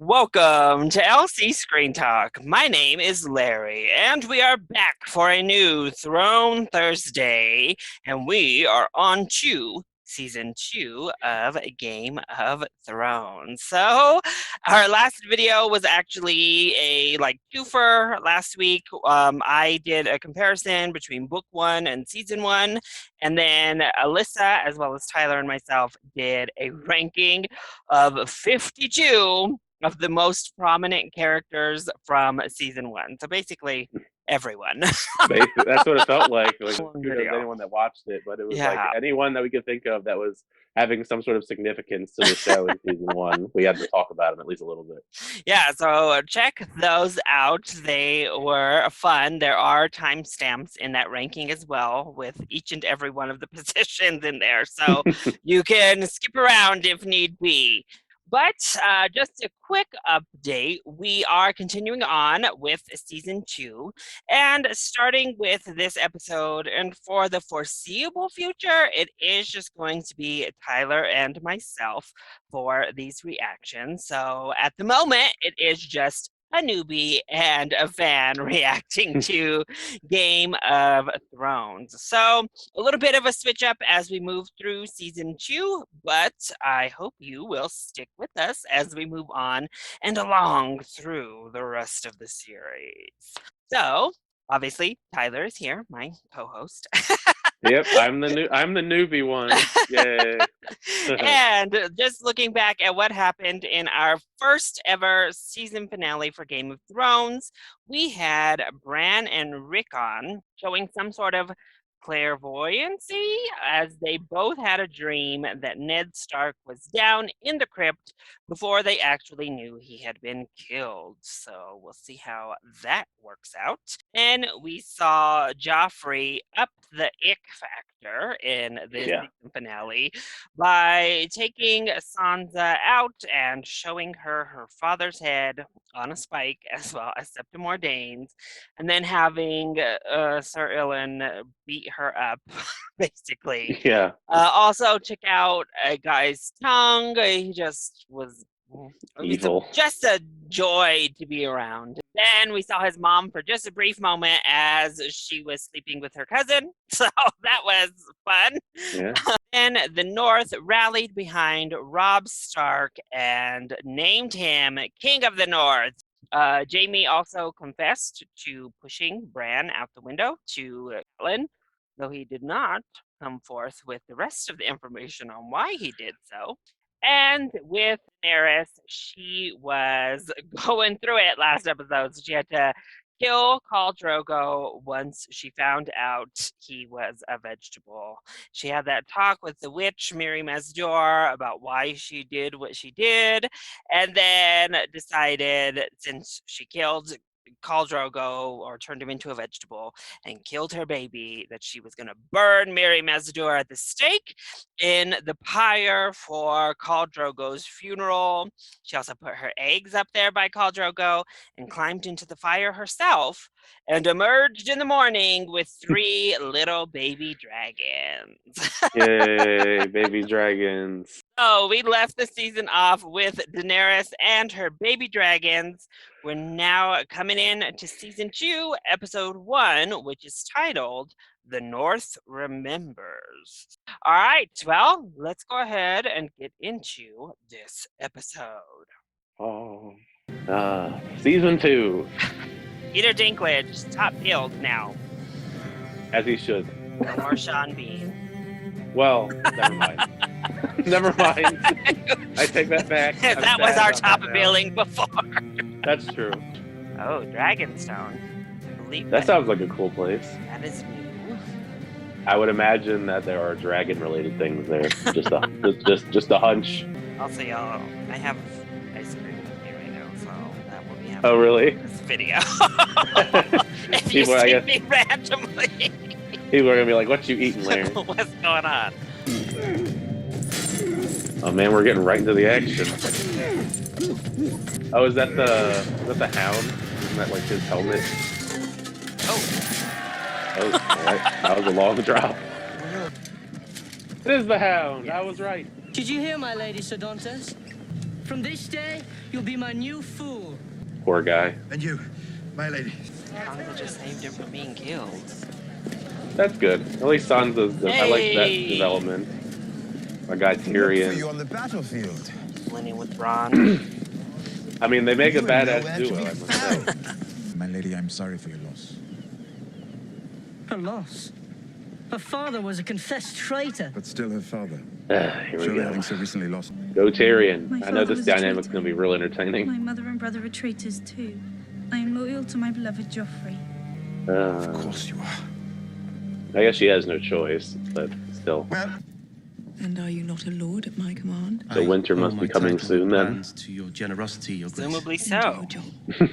Welcome to LC Screen Talk. My name is Larry, and we are back for a new Throne Thursday, and we are on to Season 2 of Game of Thrones. So, our last video was actually a twofer last week. I did a comparison between Book 1 and Season 1, and then Alyssa, as well as Tyler and myself, did a ranking of 52 of the most prominent characters from season 1. So basically, everyone. Basically, that's what it felt like. Like Long kudos to video. anyone that watched it, but it was like Yeah. anyone that we could think of that was having some sort of significance to the show in season 1. We had to talk about them at least a little bit. Yeah, so check those out. They were fun. There are timestamps in that ranking as well with each and every one of the positions in there. So you can skip around if need be. But just a quick update, we are continuing on with season 2 and starting with this episode. And for the foreseeable future, it is just going to be Tyler and myself for these reactions. So at the moment, it is just a newbie and a fan reacting to Game of Thrones. So a little bit of a switch up as we move through season 2, but I hope you will stick with us as we move on and along through the rest of the series. So obviously, Tyler is here, my co-host. Yep, I'm the newbie one. Yay. And just looking back at what happened in our first ever season finale for Game of Thrones, we had Bran and Rickon showing some sort of clairvoyancy as they both had a dream that Ned Stark was down in the crypt before they actually knew he had been killed. So we'll see how that works out. And we saw Joffrey up the ick factor in this season finale by taking Sansa out and showing her father's head on a spike, as well as Septim Ordain's, and then having Sir Ilan beat her up, basically. Yeah. Also, check out a guy's tongue. He just was Evil. just a joy to be around. Then we saw his mom for just a brief moment as she was sleeping with her cousin. So that was fun. Yeah. Then the North rallied behind Robb Stark and named him King of the North. Jaime also confessed to pushing Bran out the window to Catelyn, though he did not come forth with the rest of the information on why he did so. And with Daenerys, she was going through it last episode. So she had to kill Khal Drogo once she found out he was a vegetable. She had that talk with the witch, Miri Mesdor, about why she did what she did, and then decided since she killed Khal Drogo or turned him into a vegetable and killed her baby that she was going to burn Miri Mesdor at the stake in the pyre for Khal Drogo's funeral. She also put her eggs up there by Khal Drogo and climbed into the fire herself and emerged in the morning with 3 little baby dragons. Yay, baby dragons. So we left the season off with Daenerys and her baby dragons. We're now coming in to season 2, episode 1, which is titled The North Remembers. All right, well, let's go ahead and get into this episode. Oh. Season 2. Peter Dinklage, top billed now. As he should. No more Sean Bean. Well, never mind. Never mind. I take that back. That was our top billing before. That's true. Oh, Dragonstone. That sounds like a cool place. That is new. I would imagine that there are dragon-related things there. Just a hunch. Also, y'all, I have ice cream with me right now, so that will be happening. Oh, really? In this video. If you see me randomly. People are gonna be like, "What you eating, Larry?" What's going on? Oh man, we're getting right into the action. Oh, is that the hound? Isn't that like his helmet? Oh, all right. That was a long drop. It is the hound. I was right. Did you hear my lady, Sir Dantes? From this day, you'll be my new fool. Poor guy. And you, my lady. Sansa just saved him from being killed. That's good. At least Sansa's. I like that Hey! development. My guy Look for Tyrion. you on the battlefield. Blending with Bronn. I mean, they make a You are badass nowhere to duo. be I must say. found. My lady, I'm sorry for your loss. Her loss. Her father was a confessed traitor. But still her father. Here we Surely go. having so recently lost. Go Tyrion. My I know father this was a dynamic's traitor. gonna be real entertaining. My mother and brother are traitors too. I am loyal to my beloved Joffrey. Of course you are. I guess she has no choice, but still. Well, And are you not a lord at my command? The winter must be coming soon then. To your generosity, your grace. Presumably Do so. your job.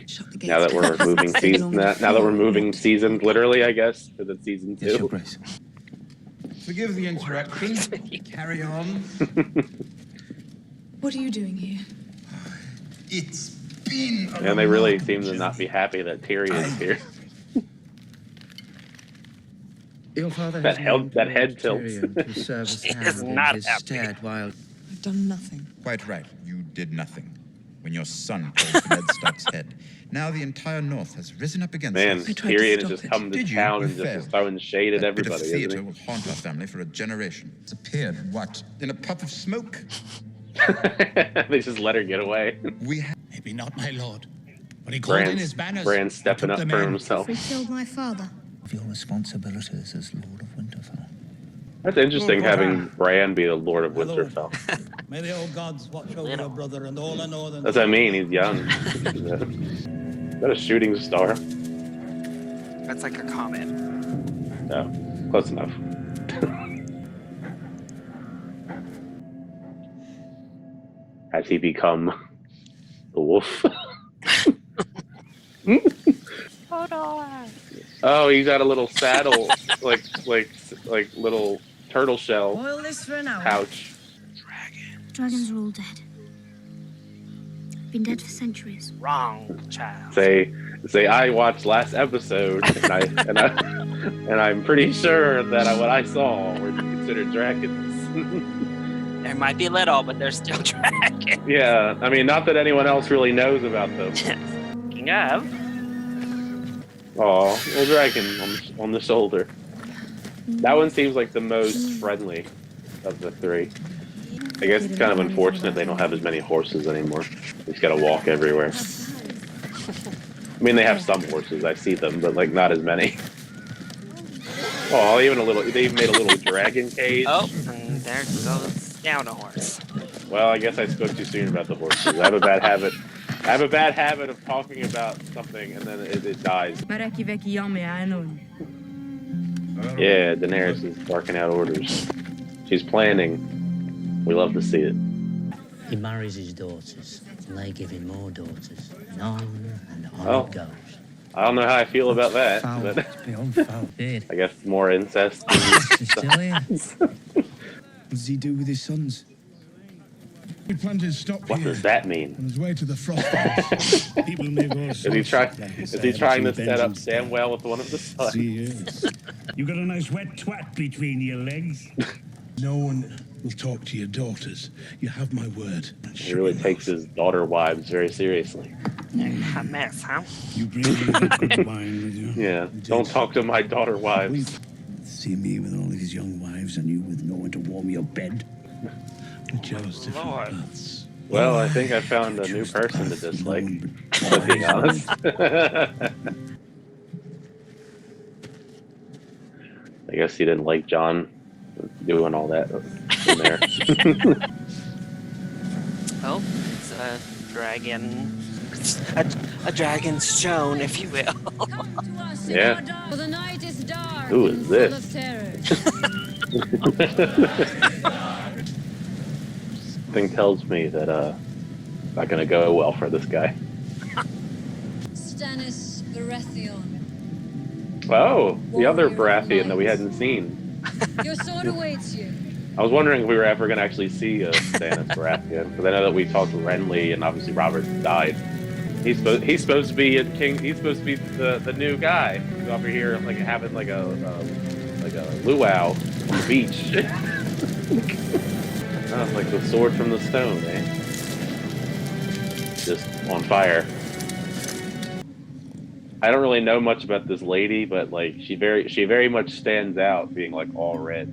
Shut the gates. Now that we're moving season, now that we're moving seasons, literally, I guess, to the season Yes, your 2. grace. forgive the interruption. Carry on. What are you doing here? It's been a And they really remarkable seem to not be journey. happy that Tyrion's here. Your father That has head- named that Lord head tilt. Tyrion to serve as He is hand in not his happy. stead while I've done nothing. Quite right. You did nothing. When your son called for Ned Stark's head. Now the entire North has risen up against Man, us. I tried to Tyrion is stop just it. coming to Did you? town You and just failed. throwing shade at That bit of everybody, theater isn't will haunt our family for a generation. It's appeared, what? In a puff of smoke? he? They just let her get away. We have... Maybe not, my lord. But he called in his banners. Bran stepping and up took for them in. himself. Joffrey killed my father. of your responsibilities as Lord of Winterfell. That's interesting Lord having Bran be the Lord of My lord. Winterfell. May the old gods watch over Little. your brother and all the northern. That's what I mean, he's young. Is that a shooting star? That's like a comment. No, close enough. Has he become the wolf? Oh, he's got a little saddle, like little turtle shell Boil this for an hour. pouch. Dragons are all dead. Been dead for centuries. Wrong, child. Say I watched last episode, and I'm pretty sure that what I saw were considered dragons. There might be little, but they're still dragons. Yeah, I mean, not that anyone else really knows about them. King of. Oh, little dragon on the shoulder. That one seems like the most friendly of the 3. I guess it's kind of unfortunate they don't have as many horses anymore. He's got to walk everywhere. I mean, they have some horses. I see them, but like not as many. Oh, they even made a little dragon cage. Oh, and there goes down a horse. Well, I guess I spoke too soon about the horses. I have a bad habit of talking about something and then it dies. Yeah, Daenerys is barking out orders. She's planning. We love to see it. He marries his daughters, and they give him more daughters. And on and on Oh. it goes. I don't know how I feel about that, Foul. but It's beyond foul. Dead. I guess more incest. He's still here. What does he do with his sons? We plan to stop What does that mean? on his way to the frost. People may go Is he trying to set up Samwell with one of the sons? You got a nice wet twat between your legs. No one will talk to your daughters. You have my word. He really takes his daughter wives very seriously. A mess, huh? You bring that good wine with you. Yeah, don't talk to my daughter wives. See me with all these young wives and you with no one to warm your bed. We chose different Lord. paths. Well, I think I found a new person to dislike, to be honest. I guess he didn't like John doing all that in there. Oh, it's a dragon. A dragon's stone, if you will. Yeah. For the night is dark. Who is this? Thing tells me that not gonna go well for this guy. Stannis Baratheon. Oh, the other Baratheon that we hadn't seen. Your sword awaits you. I was wondering if we were ever gonna actually see Stannis Baratheon, because I know that we talked to Renly and obviously Robert died. He's supposed to be a king. He's supposed to be the new guy. He's over here like having like a luau on the beach. Oh, like the sword from the stone, eh? just on fire. I don't really know much about this lady, but like she very much stands out being like all red.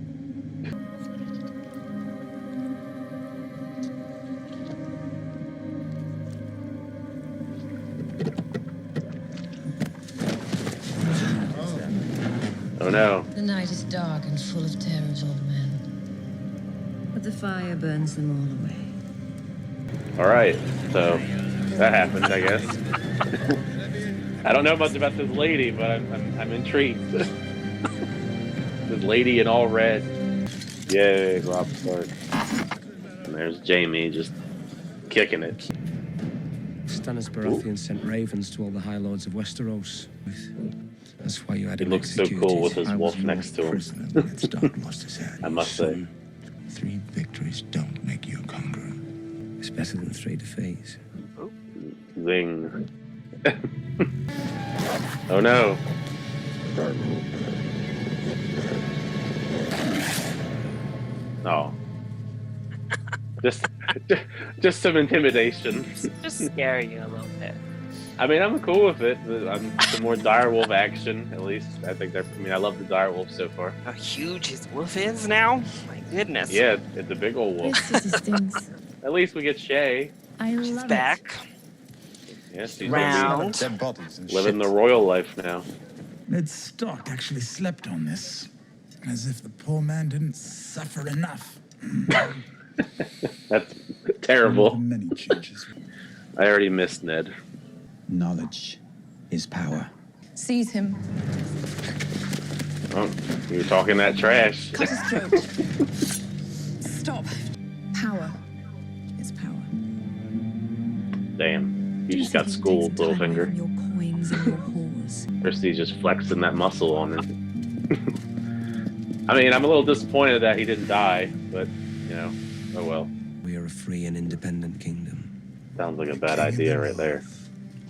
Oh no. The night is dark and full of terrors, old man. But the fire burns them all away. Alright, so that happened, I guess. I don't know much about this lady, but I'm intrigued. This lady in all red. Yay, Rob Stark. And there's Jamie just kicking it. Stannis Baratheon sent ravens to all the High Lords of Westeros. That's why you had He him looks so executed. cool with his I wolf was next your to him. prisoner when Stark lost his head. I must say. 3 victories don't make you a conqueror. It's better than 3 defeats. Zing. Oh no. Oh. Just some intimidation. Just scare you a little bit. I mean, I'm cool with it. Some more direwolf action, at least. I think they're. I mean, I love the direwolf so far. How huge his wolf is now? My goodness. Yeah, it's a big old wolf. At least we get Shay. She's back. Yeah, she's Round. Dead bodies and living the royal life now. Ned Stark actually slept on this, as if the poor man didn't suffer enough. That's terrible. Many changes. I already missed Ned. Knowledge is power. Seize him. Oh, you were talking that trash. Cut his throat. Stop. Power is power. Damn, you just got schooled, Littlefinger. Your coins and your whores. Percy's just flexing that muscle on him. I mean, I'm a little disappointed that he didn't die, but, you know, oh well. We are a free and independent kingdom. Sounds like a bad idea right there.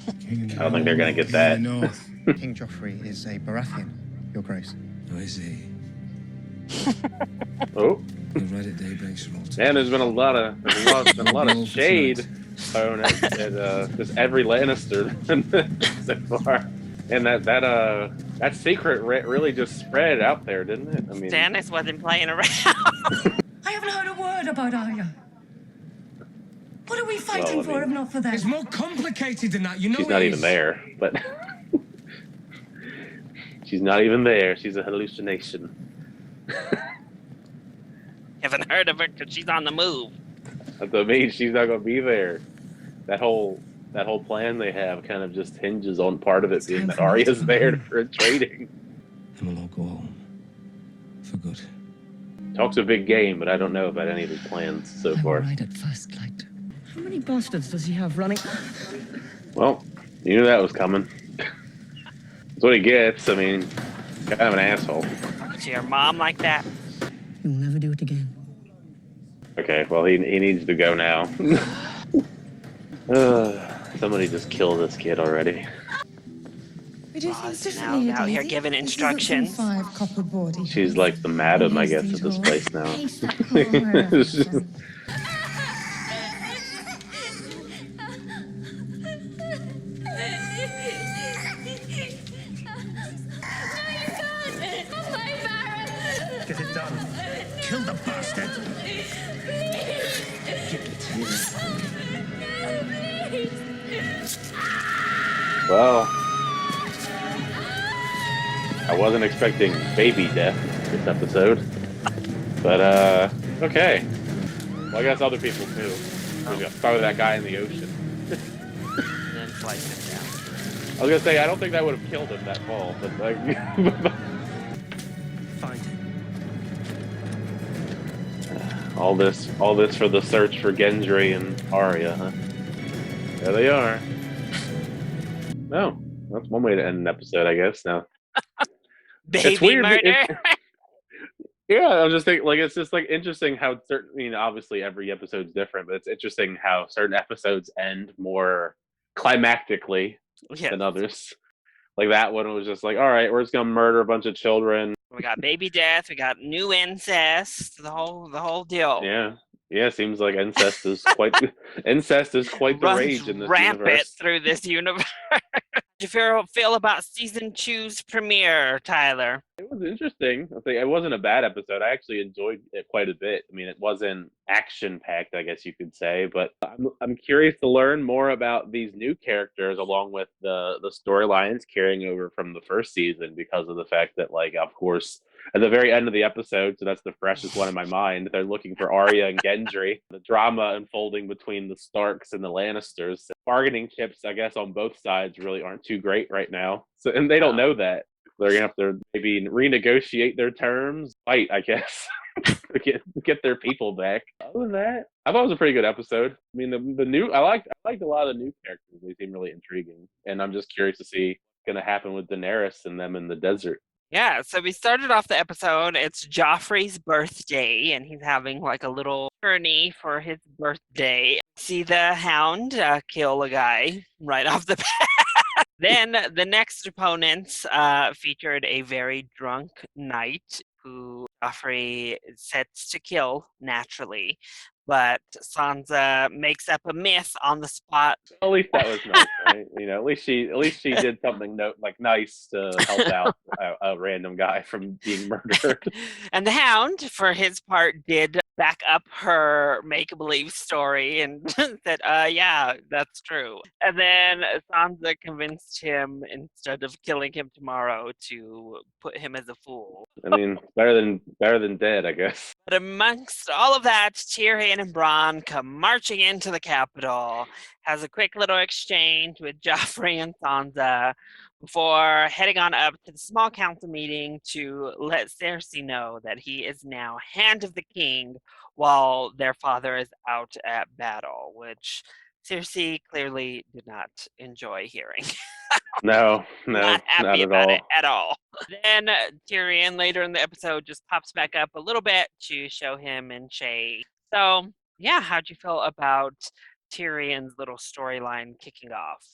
I don't think they're gonna get that. King Joffrey is a Baratheon, Your Grace. Oh, is he? Oh, You're right at daybreak, Sir Walter. and there's been a lot of shade thrown at just every Lannister so far, and that secret really just spread out there, didn't it? I mean, Stannis wasn't playing around. I haven't heard a word about Arya. What are we fighting for if not for that? It's more complicated than that, you know. she's not even there, but she's not even there. She's a hallucination. Haven't heard of her because she's on the move. That's what I mean. She's not gonna be there. That whole plan they have kind of just hinges on part of it being that Arya's there for trading. And we'll all go home. For good. Talks a big game, but I don't know about any of his plans so far. Right at first light. How many bastards does he have running? Well, you knew that was coming. That's what he gets. I mean, kind of an asshole. Is your mom like that? You'll never do it again. Okay, well, he needs to go now. Somebody just kill this kid already. We do Roz things now differently out here Daisy. giving This isn't some instructions. 5 copper body. She's like the madam, I guess, at this place now. It's just- Get it done. Kill the bastard. Well, I wasn't expecting baby death this episode, but okay. Well, I guess other people too. We're gonna throw that guy in the ocean. And then slice it down. I was gonna say I don't think that would have killed him that fall, but like, Find him. all this for the search for Gendry and Arya, huh? There they are. No, that's one way to end an episode, I guess. Now, Baby weird, murder. yeah, I was just thinking, like, it's just like interesting how certain, you know, obviously every episode's different, but it's interesting how certain episodes end more climactically than others. Like that one was just like, all right, we're just gonna murder a bunch of children. We got baby death. We got new incest. The whole deal. Yeah, Yeah, seems like incest is quite the Runs rage in this rampant universe. through this universe. How do you feel about season 2's premiere, Tyler? It was interesting. I think it wasn't a bad episode. I actually enjoyed it quite a bit. I mean, it wasn't action packed, I guess you could say, but I'm curious to learn more about these new characters along with the storylines carrying over from the first season because of the fact that, like, of course, at the very end of the episode, so that's the freshest one in my mind, they're looking for Arya and Gendry. The drama unfolding between the Starks and the Lannisters. Bargaining chips, I guess, on both sides really aren't too great right now. So, and they don't know that. They're gonna have to maybe renegotiate their terms, fight, I guess, to get their people back. Other than that, I thought it was a pretty good episode. I mean, the new I liked a lot of the new characters. They seem really intriguing, and I'm just curious to see what's gonna happen with Daenerys and them in the desert. Yeah, so we started off the episode. It's Joffrey's birthday, and he's having like a little journey for his birthday. See the Hound kill a guy right off the bat. Then the next opponents featured a very drunk knight who Joffrey sets to kill naturally, but Sansa makes up a myth on the spot. At least that was nice, right? You know, at least she did something nice to help out a random guy from being murdered. And the Hound, for his part, did back up her make-believe story and said, yeah, that's true. And then Sansa convinced him, instead of killing him tomorrow, to put him as a fool. I mean, better than dead, I guess. But amongst all of that, Tyrion and Bronn come marching into the capital, has a quick little exchange with Joffrey and Sansa before heading on up to the small council meeting to let Cersei know that he is now Hand of the King while their father is out at battle, which Cersei clearly did not enjoy hearing. No, Not happy not at about all. it at all. Then Tyrion later in the episode just pops back up a little bit to show him and Shay. So yeah, how'd you feel about Tyrion's little storyline kicking off?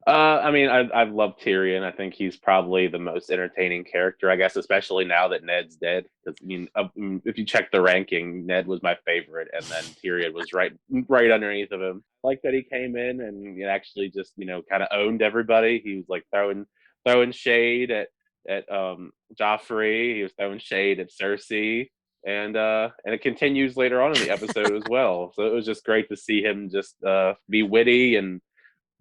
I mean, I love Tyrion. I think he's probably the most entertaining character, I guess, especially now that Ned's dead. Because I mean, if you check the ranking, Ned was my favorite, and then Tyrion was right underneath of him. I like that he came in and actually just kind of owned everybody. He was like throwing shade at Joffrey. He was throwing shade at Cersei. And it continues later on in the episode as well. So it was just great to see him just be witty and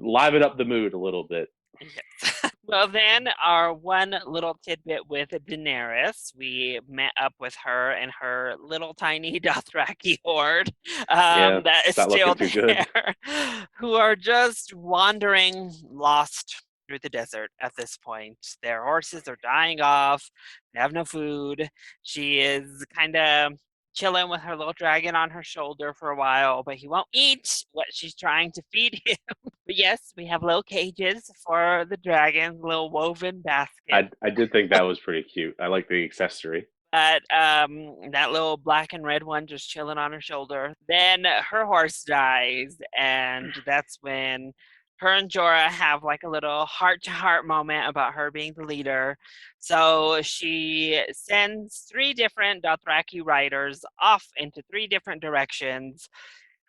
liven up the mood a little bit. Yes. Well, then our one little tidbit with Daenerys, we met up with her and her little tiny Dothraki horde that is still there, who are just wandering lost through the desert at this point. Their horses are dying off. They have no food. She is kind of chilling with her little dragon on her shoulder for a while, but he won't eat what she's trying to feed him. But yes, we have little cages for the dragons, little woven baskets. I did think that was pretty cute. I like the accessory. But that little black and red one just chilling on her shoulder. Then her horse dies, and that's when her and Jorah have like a little heart-to-heart moment about her being the leader. So she sends 3 different Dothraki riders off into 3 different directions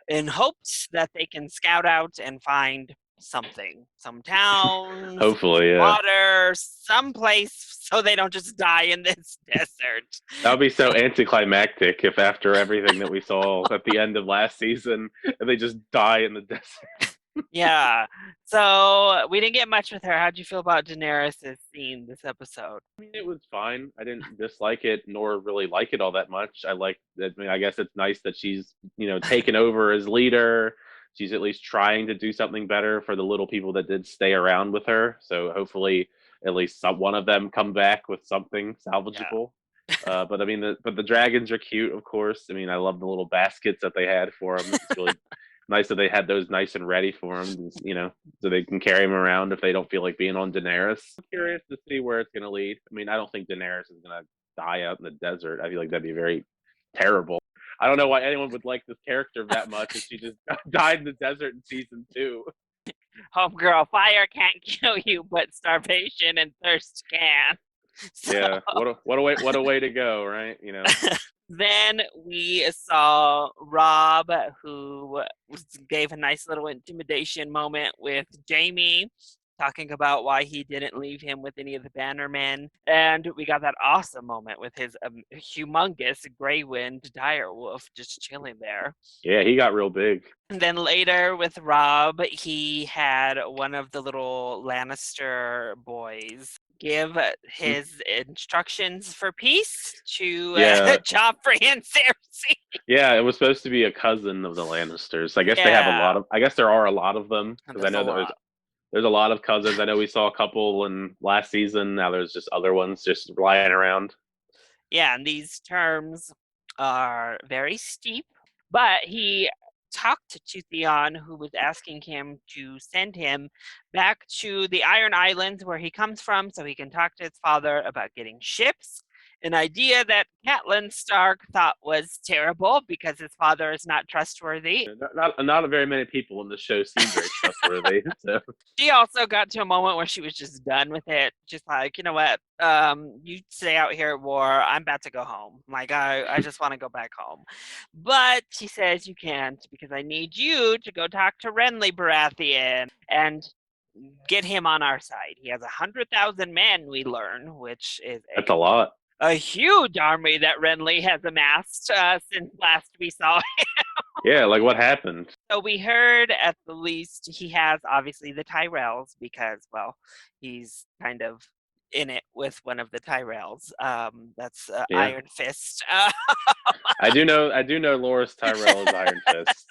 in hopes that they can scout out and find something, some towns, hopefully, water, someplace, so they don't just die in this desert. That would be so anticlimactic if after everything that we saw at the end of last season, they just die in the desert. Yeah. So we didn't get much with her. How'd you feel about Daenerys' scene this episode? I mean, it was fine. I didn't dislike it nor really like it all that much. I mean, I guess it's nice that she's, taken over as leader. She's at least trying to do something better for the little people that did stay around with her. So hopefully at least one of them come back with something salvageable. Yeah. But I mean, the dragons are cute, of course. I mean, I love the little baskets that they had for them. It's really nice that they had those nice and ready for them, so they can carry them around if they don't feel like being on Daenerys. I'm curious to see where it's going to lead. I mean, I don't think Daenerys is going to die out in the desert. I feel like that'd be very terrible. I don't know why anyone would like this character that much if she just died in the desert in season 2. Homegirl, fire can't kill you, but starvation and thirst can. So. Yeah, what a way to go, right? Then we saw Rob, who gave a nice little intimidation moment with Jamie, talking about why he didn't leave him with any of the Bannermen. And we got that awesome moment with his humongous Greywind direwolf just chilling there. Yeah, he got real big. And then later with Rob, he had one of the little Lannister boys give his instructions for peace to Yeah. Joffrey and Cersei. Yeah, it was supposed to be a cousin of the Lannisters. I guess they have a lot of. I guess there are a lot of them because I know there's a lot of cousins. I know we saw a couple in last season. Now there's just other ones just lying around. Yeah, and these terms are very steep. But he talked to Theon, who was asking him to send him back to the Iron Islands where he comes from so he can talk to his father about getting ships. An idea that Catelyn Stark thought was terrible because his father is not trustworthy. Not very many people in the show seem very trustworthy. So. She also got to a moment where she was just done with it. Just like, you know what? You stay out here at war. I'm about to go home. Like, I just want to go back home. But she says you can't because I need you to go talk to Renly Baratheon and get him on our side. He has 100,000 men, we learn, which is that's a lot. A huge army that Renly has amassed since last we saw him. Yeah, like what happened? So we heard at the least he has obviously the Tyrells because, well, he's kind of in it with one of the Tyrells. That's Iron Fist. I do know Loras Tyrell is Iron Fist.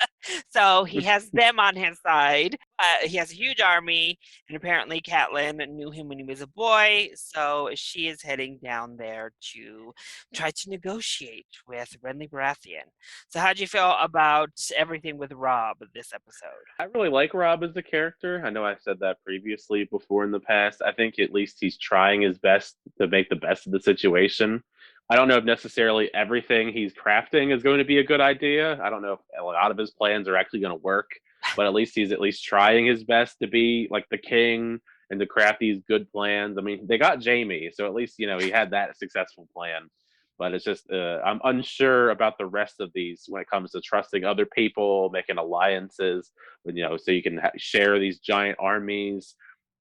So he has them on his side. He has a huge army, and apparently Catelyn knew him when he was a boy, so she is heading down there to try to negotiate with Renly Baratheon. So how do you feel about everything with Rob this episode? I really like Rob as a character. I know I've said that previously before in the past. I think at least he's trying his best to make the best of the situation. I don't know if necessarily everything he's crafting is going to be a good idea. I don't know if a lot of his plans are actually going to work, but at least he's trying his best to be like the king and to craft these good plans. I mean, they got Jamie, so at least, he had that successful plan. But it's just, I'm unsure about the rest of these when it comes to trusting other people, making alliances, so you can share these giant armies.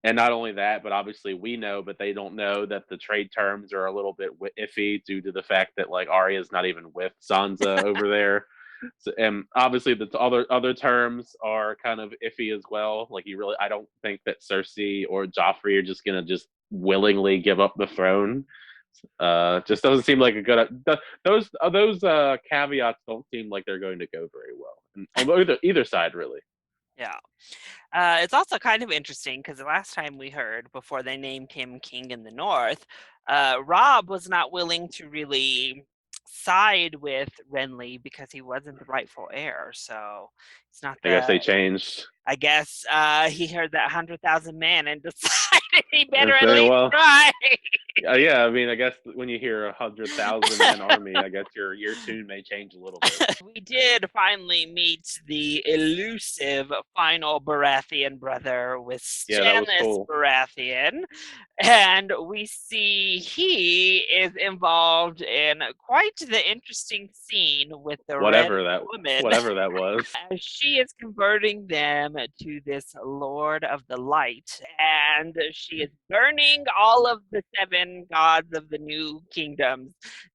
And not only that, but obviously we know, but they don't know that the trade terms are a little bit iffy due to the fact that like Arya's not even with Sansa over there. So, and obviously the other terms are kind of iffy as well. Like I don't think that Cersei or Joffrey are just gonna just willingly give up the throne. Just doesn't seem like a good. Those caveats don't seem like they're going to go very well on either side, really. Yeah. It's also kind of interesting because the last time we heard, before they named him King in the North, Rob was not willing to really side with Renly because he wasn't the rightful heir. So it's not. I guess they changed. I guess he heard that 100,000 men and decided he better at least try. Yeah, I mean, I guess when you hear 100,000 man army, I guess your tune may change a little bit. We did finally meet the elusive final Baratheon brother with Stannis Baratheon, and we see he is involved in quite the interesting scene with the whatever red that woman. Whatever that was. As she is converting them to this Lord of the Light, and she is burning all of the 7 gods of the new kingdoms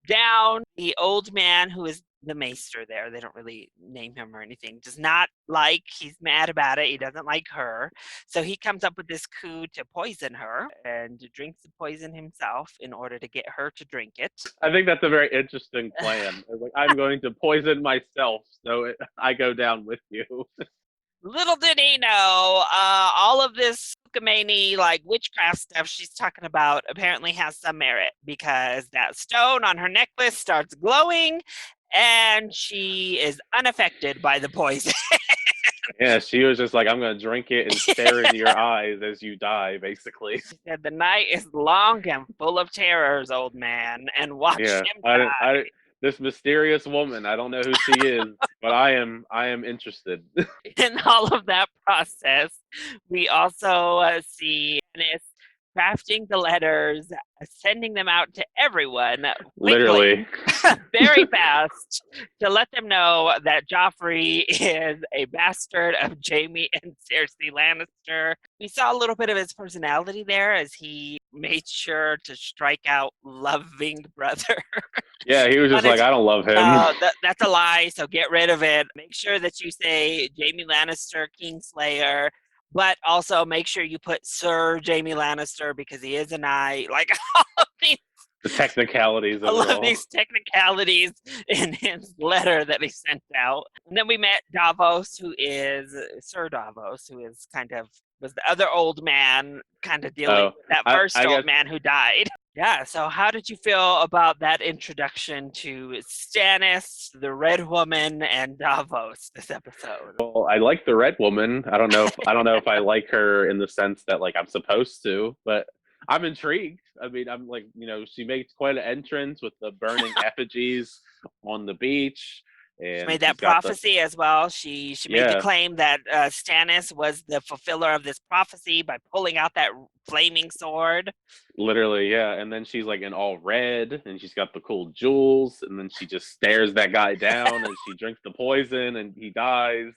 down. The old man who is the maester there, they don't really name him or anything, does not like, he's mad about it, he doesn't like her, so he comes up with this coup to poison her and drinks the poison himself in order to get her to drink it. I think that's a very interesting plan. It's like, I'm going to poison myself so I go down with you. Little did he know, all of this Khomeini, like witchcraft stuff she's talking about apparently has some merit because that stone on her necklace starts glowing and she is unaffected by the poison. Yeah, she was just like, I'm going to drink it and stare into your eyes as you die, basically. She said, the night is long and full of terrors, old man, and watch him die. This mysterious woman, I don't know who she is, but I am interested. In all of that process, we also see Stannis crafting the letters, sending them out to everyone quickly, Literally. very fast, to let them know that Joffrey is a bastard of Jaime and Cersei Lannister. We saw a little bit of his personality there as he made sure to strike out loving brother. Yeah, he was just like, I don't love him. That's a lie, so get rid of it. Make sure that you say Jaime Lannister, Kingslayer, but also make sure you put Sir Jaime Lannister because he is a knight. Like all of these, The technicalities of all it of all. these technicalities in his letter that he sent out. And then we met Davos, who is Sir Davos, who is was the other old man, kind of dealing with that first old man who died. Yeah, so how did you feel about that introduction to Stannis, the Red Woman, and Davos this episode? Well, I like the Red Woman. I don't know if I like her in the sense that like I'm supposed to, but I'm intrigued. I mean, I'm like, she makes quite an entrance with the burning effigies on the beach. And she made that prophecy as well. She made the claim that Stannis was the fulfiller of this prophecy by pulling out that flaming sword. Literally, yeah. And then she's like in all red, and she's got the cool jewels, and then she just stares that guy down, and she drinks the poison, and he dies.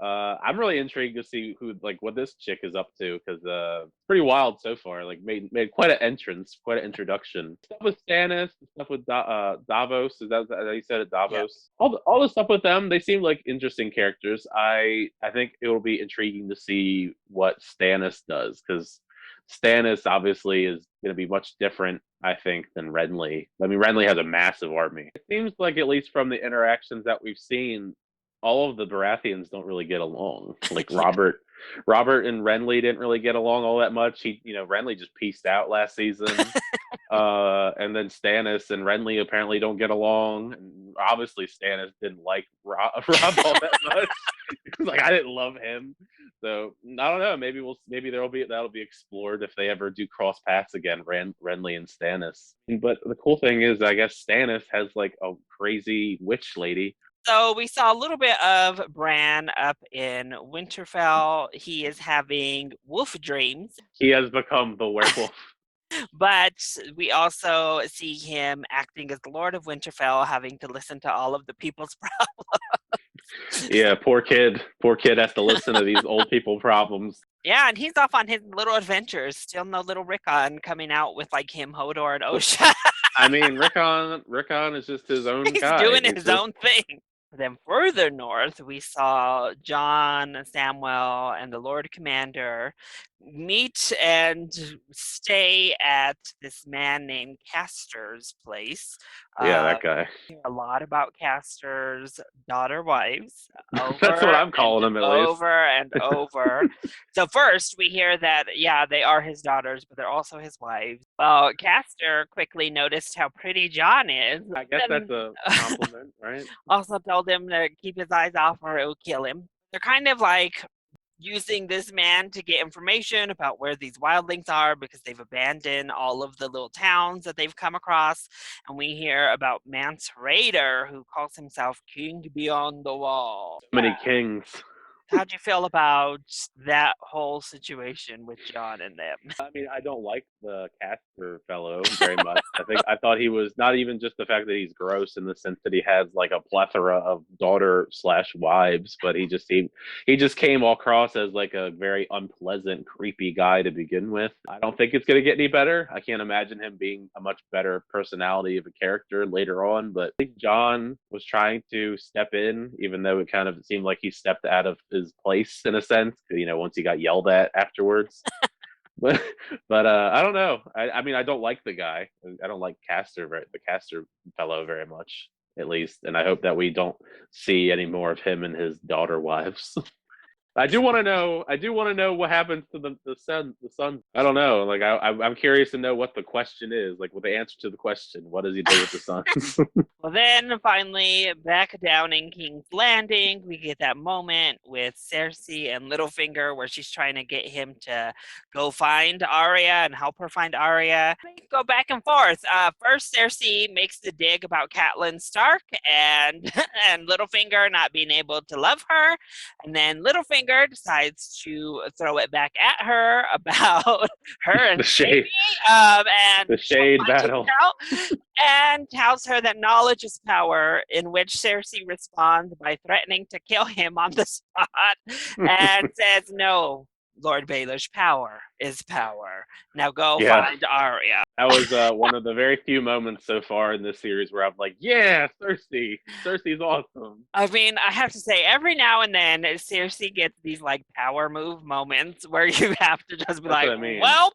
I'm really intrigued to see what this chick is up to, because it's pretty wild so far. Like made quite an entrance, quite an introduction. Stuff with Stannis, stuff with Davos. Is that how you said it? Davos. Yeah. All the stuff with them, they seem like interesting characters. I think it will be intriguing to see what Stannis does, because Stannis obviously is going to be much different, I think, than Renly. I mean, Renly has a massive army. It seems like, at least from the interactions that we've seen, all of the Baratheons don't really get along. Like Robert and Renly didn't really get along all that much. Renly just pieced out last season. And then Stannis and Renly apparently don't get along. And obviously Stannis didn't like Rob all that much. Like, I didn't love him. So I don't know. Maybe that'll be explored if they ever do cross paths again, Renly and Stannis. But the cool thing is, I guess Stannis has like a crazy witch lady. So we saw a little bit of Bran up in Winterfell. He is having wolf dreams. He has become the werewolf. But we also see him acting as the Lord of Winterfell, having to listen to all of the people's problems. Yeah, poor kid. Poor kid has to listen to these old people problems. Yeah, and he's off on his little adventures. Still no little Rickon coming out with like him, Hodor, and Osha. I mean, Rickon is just his own guy. He's doing his own thing. Then further north, we saw Jon, Samwell, and the Lord Commander meet and stay at this man named Castor's place. Yeah, that guy. A lot about Castor's wives. That's what I'm calling them, at least. Over and over. So first, we hear that, they are his daughters, but they're also his wives. Well, Castor quickly noticed how pretty Jon is. I guess that's a compliment, right? Also told him to keep his eyes off or it will kill him. They're kind of like using this man to get information about where these wildlings are because they've abandoned all of the little towns that they've come across. And we hear about Mance Rayder, who calls himself King Beyond the Wall. So many kings. How'd you feel about that whole situation with Jon and them? I mean, I don't like the Castor fellow very much. I thought he was, not even just the fact that he's gross in the sense that he has like a plethora of daughter/wives, but he just came all across as like a very unpleasant, creepy guy to begin with. I don't think it's going to get any better. I can't imagine him being a much better personality of a character later on, but I think Jon was trying to step in, even though it kind of seemed like he stepped out of his place in a sense, once he got yelled at afterwards. but I don't know. I mean, I don't like the guy. I don't like the Castor fellow very much, at least, and I hope that we don't see any more of him and his daughter wives. I do want to know what happens to the son. I don't know. Like I'm curious to know what the question is. Like, what the answer to the question. What does he do with the sons? Well, then finally back down in King's Landing, we get that moment with Cersei and Littlefinger where she's trying to get him to go find Arya and help her find Arya. They go back and forth. First, Cersei makes the dig about Catelyn Stark and Littlefinger not being able to love her, and then Littlefinger Littlefinger decides to throw it back at her about her and The shade, and the shade finding battle. out, and tells her that knowledge is power, in which Cersei responds by threatening to kill him on the spot and says, no, Lord Baelish, power is power. Now go Yeah. find Arya. That was one of the very few moments so far in this series where I'm like, yeah, Cersei. Cersei's awesome. I mean, I have to say, every now and then, Cersei gets these like power move moments where you have to just be That's like, what I mean. well,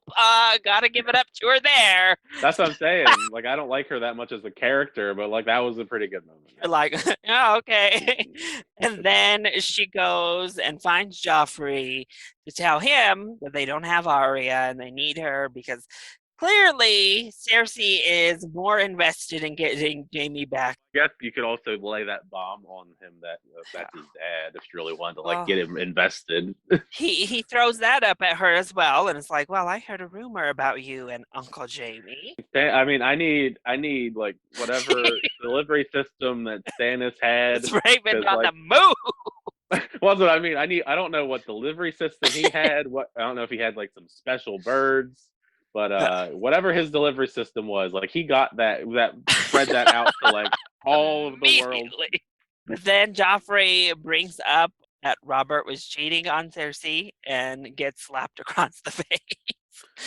gotta give it up to her there. That's what I'm saying. Like, I don't like her that much as a character, but like that was a pretty good moment. You're like, oh, okay. And then she goes and finds Joffrey to tell him that they don't have Arya and they need her because clearly Cersei is more invested in getting Jaime back. I guess you could also lay that bomb on him that that's his dad if you really wanted to like get him invested. He throws that up at her as well, and it's like, well, I heard a rumor about you and Uncle Jaime. I mean, I need like whatever delivery system that Stannis had. It's Raven on the move. Well, that's what I mean. I don't know what delivery system he had. I don't know if he had like some special birds, but whatever his delivery system was, like he got that spread that out to like all of the world. But then Joffrey brings up that Robert was cheating on Cersei and gets slapped across the face.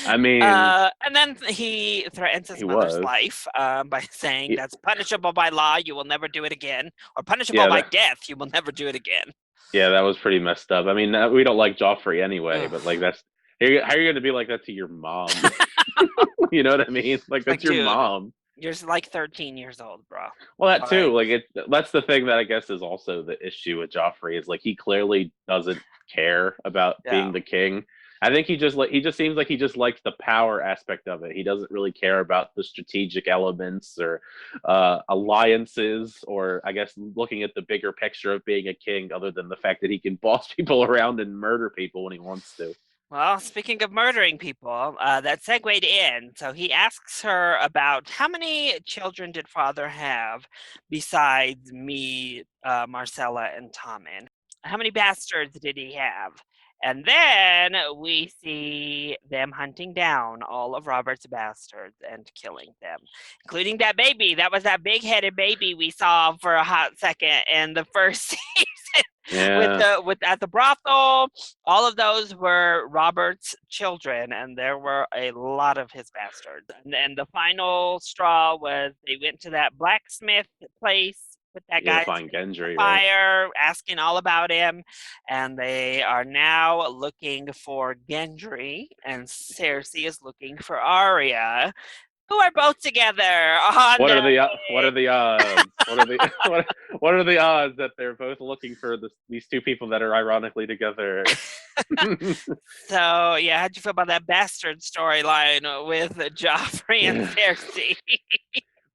I mean, and then he threatens his mother's life by saying that's punishable by law. You will never do it again, or punishable by death. You will never do it again. Yeah, that was pretty messed up. I mean, we don't like Joffrey anyway, but like that's how are you going to be like that to your mom? You know what I mean? Like that's your mom. You're like 13 years old, bro. Well, that too. Like that's the thing that I guess is also the issue with Joffrey is like he clearly doesn't care about being the king. I think he just seems like he just likes the power aspect of it. He doesn't really care about the strategic elements or alliances, or I guess looking at the bigger picture of being a king, other than the fact that he can boss people around and murder people when he wants to. Well, speaking of murdering people, that segued in. So he asks her about how many children did father have besides me, Marcella, and Tommen? How many bastards did he have? And then we see them hunting down all of Robert's bastards and killing them, including that baby. That was that big-headed baby we saw for a hot second in the first season. Yeah. With at the brothel. All of those were Robert's children, and there were a lot of his bastards. And the final straw was they went to that blacksmith place with that guy find Gendry, fire, asking all about him, and they are now looking for Gendry, and Cersei is looking for Arya, who are both together. What are the odds? What are the odds that they're both looking for these two people that are ironically together? So yeah, how'd you feel about that bastard storyline with Joffrey and Cersei?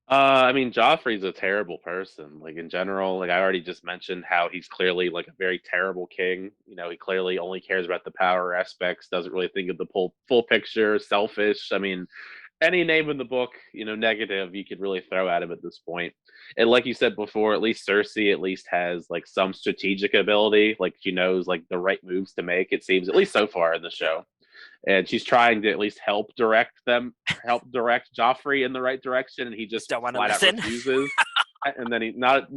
I mean, Joffrey's a terrible person. Like in general, like I already just mentioned how he's clearly like a very terrible king. You know, he clearly only cares about the power aspects, doesn't really think of the full picture, selfish. I mean, any name in the book, negative, you could really throw at him at this point. And like you said before, at least Cersei at least has like some strategic ability. Like she knows like the right moves to make, it seems, at least so far in the show. And she's trying to at least help direct Joffrey in the right direction, and he just flat out refuses. And then he not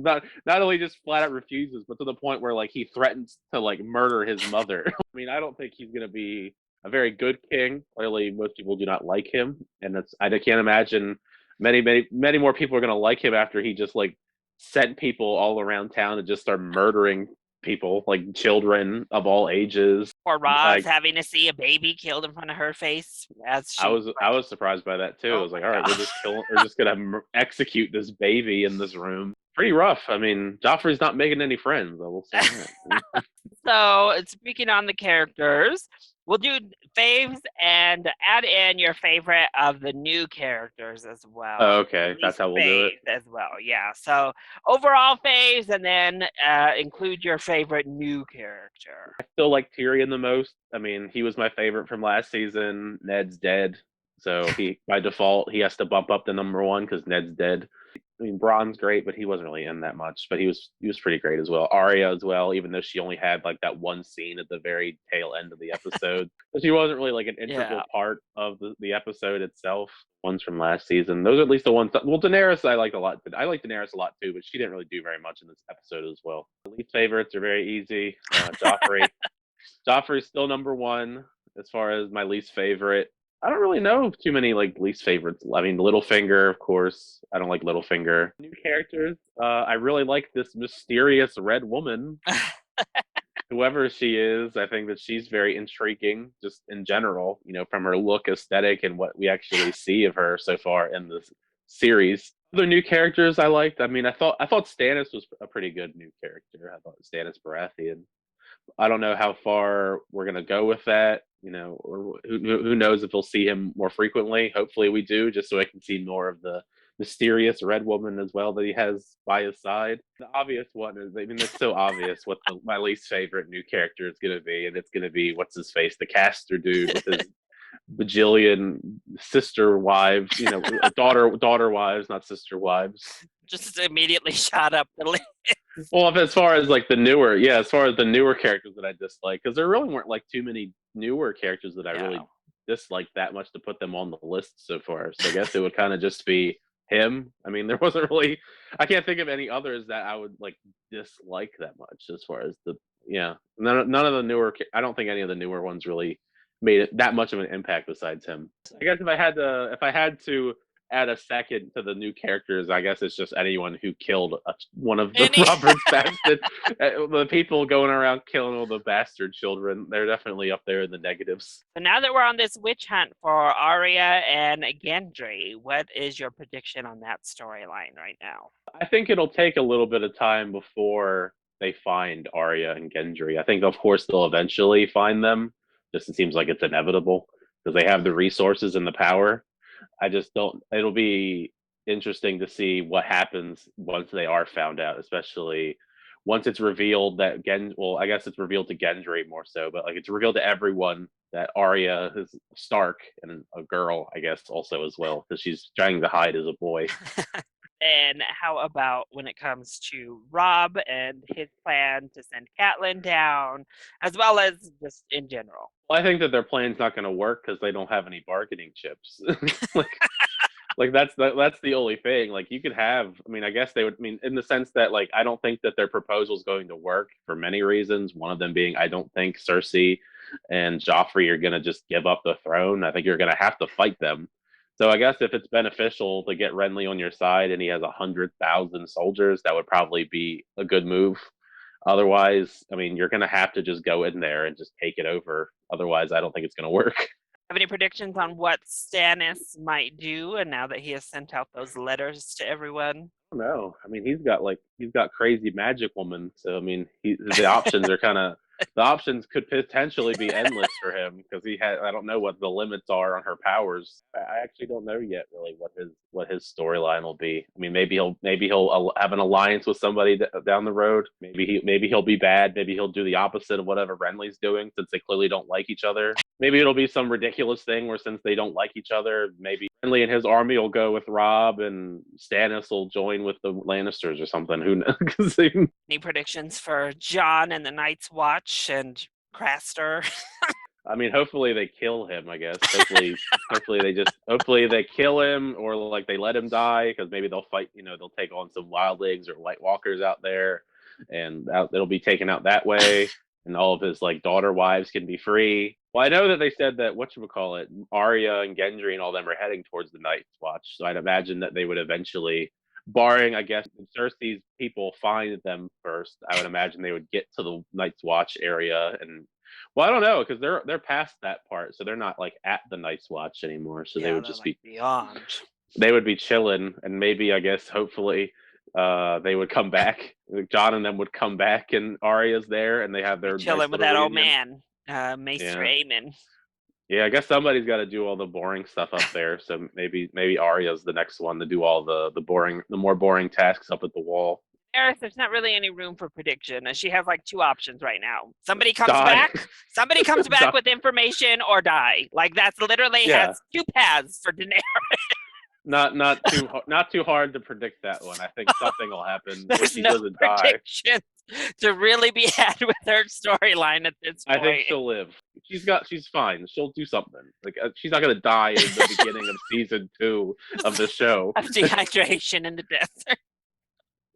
only just flat out refuses, but to the point where like he threatens to like murder his mother. I mean, I don't think he's gonna be a very good king. Clearly, most people do not like him, and I can't imagine many more people are gonna like him after he just like sent people all around town and just start murdering people, like children of all ages. Or Roz having to see a baby killed in front of her face. I was surprised by that too. I was like, all right, we're just gonna execute this baby in this room. Pretty rough. I mean, Joffrey's not making any friends, I will say that. So, speaking on the characters, we'll do faves and add in your favorite of the new characters as well. Oh, okay, that's how we'll do it. As well, yeah. So, overall faves, and then include your favorite new character. I still like Tyrion the most. I mean, he was my favorite from last season. Ned's dead, so by default, he has to bump up to number one because Ned's dead. I mean, Bron's great, but he wasn't really in that much. But he was pretty great as well. Arya as well, even though she only had like that one scene at the very tail end of the episode. But she wasn't really like an integral part of the episode itself. Ones from last season. Those are at least the ones. Well, Daenerys I liked a lot. I like Daenerys a lot too, but she didn't really do very much in this episode as well. The least favorites are very easy. Joffrey. Joffrey's still number one as far as my least favorite. I don't really know too many like least favorites. I mean, Littlefinger, of course. I don't like Littlefinger. New characters. I really like this mysterious red woman. Whoever she is, I think that she's very intriguing, just in general. You know, from her look, aesthetic, and what we actually see of her so far in the series. Other new characters I liked. I mean, I thought Stannis was a pretty good new character. I thought Stannis Baratheon. I don't know how far we're gonna go with that. You know, or who knows if we'll see him more frequently. Hopefully, we do, just so I can see more of the mysterious red woman as well that he has by his side. The obvious one is, I mean, it's so obvious what my least favorite new character is gonna be, and it's gonna be what's his face, the caster dude with his bajillion sister wives. You know, daughter wives, not sister wives. Just immediately shot up the list. Well, as far as like the newer characters that I dislike, because there really weren't like too many newer characters that I really disliked that much to put them on the list so far. So I guess it would kind of just be him. I mean, there wasn't really. I can't think of any others that I would like dislike that much as far as none of the newer. I don't think any of the newer ones really made it that much of an impact besides him. I guess if I had to add a second to the new characters, I guess it's just anyone who killed one of the Robert's bastard. The people going around killing all the bastard children, they're definitely up there in the negatives. So now that we're on this witch hunt for Arya and Gendry, what is your prediction on that storyline right now? I think it'll take a little bit of time before they find Arya and Gendry. I think, of course, they'll eventually find them. Just it seems like it's inevitable because they have the resources and the power. I just don't. It'll be interesting to see what happens once they are found out, especially once it's revealed that I guess it's revealed to Gendry more so, but like it's revealed to everyone that Arya is Stark and a girl, I guess, also as well, because she's trying to hide as a boy. And how about when it comes to Rob and his plan to send Catelyn down, as well as just in general? Well, I think that their plan's not going to work because they don't have any bargaining chips. like that's the only thing. Like you could have. I mean, I guess they would. I mean, in the sense that like I don't think that their proposal is going to work for many reasons. One of them being I don't think Cersei and Joffrey are going to just give up the throne. I think you're going to have to fight them. So I guess if it's beneficial to get Renly on your side and he has 100,000 soldiers, that would probably be a good move. Otherwise, I mean, you're going to have to just go in there and just take it over. Otherwise, I don't think it's going to work. Have any predictions on what Stannis might do and now that he has sent out those letters to everyone? I don't know. I mean, he's got crazy magic woman. So, I mean, the options are the options could potentially be endless for him because I don't know what the limits are on her powers. I actually don't know yet really what his storyline will be. I mean, maybe he'll have an alliance with somebody down the road. Maybe he'll be bad. Maybe he'll do the opposite of whatever Renly's doing since they clearly don't like each other. Maybe it'll be some ridiculous thing where since they don't like each other, maybe Renly and his army will go with Robb and Stannis will join with the Lannisters or something. Who knows? Any predictions for Jon and the Night's Watch and Craster? I mean, hopefully they kill him, I guess. Hopefully they kill him or like they let him die because maybe they'll fight, they'll take on some wildlings or White Walkers out there and it'll be taken out that way and all of his like daughter wives can be free. Well, I know that they said that Arya and Gendry and all them are heading towards the Night's Watch. So I'd imagine that they would eventually, barring, I guess, Cersei's people find them first, I would imagine they would get to the Night's Watch area. And well, I don't know, because they're past that part, so they're not like at the Night's Watch anymore. So they would just be beyond. They would be chilling, and maybe, I guess, hopefully, they would come back. Jon and them would come back, and Arya's there, and they have their chilling with that old man, Maester Aemon. Yeah, I guess somebody's got to do all the boring stuff up there. So maybe Arya's the next one to do all the more boring tasks up at the wall. There's not really any room for prediction. She has like two options right now. Somebody comes back with information or die. Like that's literally has two paths for Daenerys. Not too hard to predict that one. I think something will happen when There's she no doesn't die. prediction to really be had with her storyline at this point. I think she'll live. She's fine. She'll do something. Like she's not gonna die in the beginning of season 2 of the show. Of dehydration in the desert.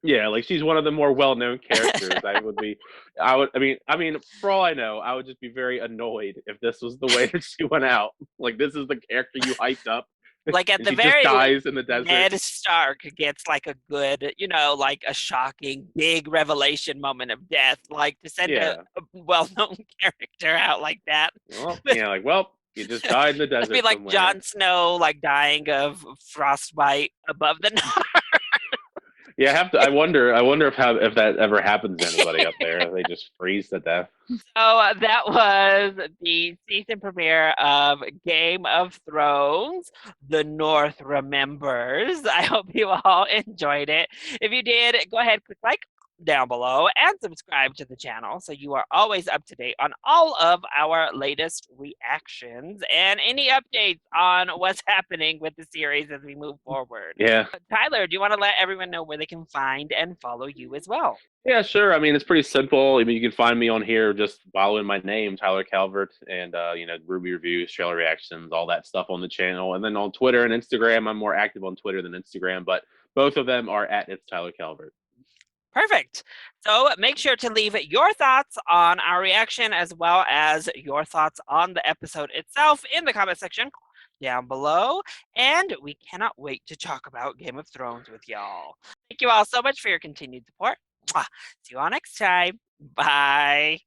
Yeah, like she's one of the more well-known characters. I mean, for all I know, I would just be very annoyed if this was the way that she went out. Like this is the character you hyped up. Like at and the she very just dies in the desert. Ned Stark gets like a good, like a shocking, big revelation moment of death. Like to send a well-known character out like that. Well, you just died in the desert. It'd be like somewhere. Jon Snow, like dying of frostbite above the North. Yeah, I wonder if that ever happens to anybody up there. If they just freeze to death. So that was the season premiere of Game of Thrones, The North Remembers. I hope you all enjoyed it. If you did, go ahead, click like down below and subscribe to the channel so you are always up to date on all of our latest reactions and any updates on what's happening with the series as we move forward. Yeah. Tyler, do you want to let everyone know where they can find and follow you as well? Yeah, sure. I mean, it's pretty simple. I mean, you can find me on here just following my name, Tyler Calvert, and Ruby reviews, trailer reactions, all that stuff on the channel. And then on Twitter and Instagram, I'm more active on Twitter than Instagram, but both of them are at It's Tyler Calvert. Perfect. So make sure to leave your thoughts on our reaction as well as your thoughts on the episode itself in the comment section down below. And we cannot wait to talk about Game of Thrones with y'all. Thank you all so much for your continued support. See you all next time. Bye.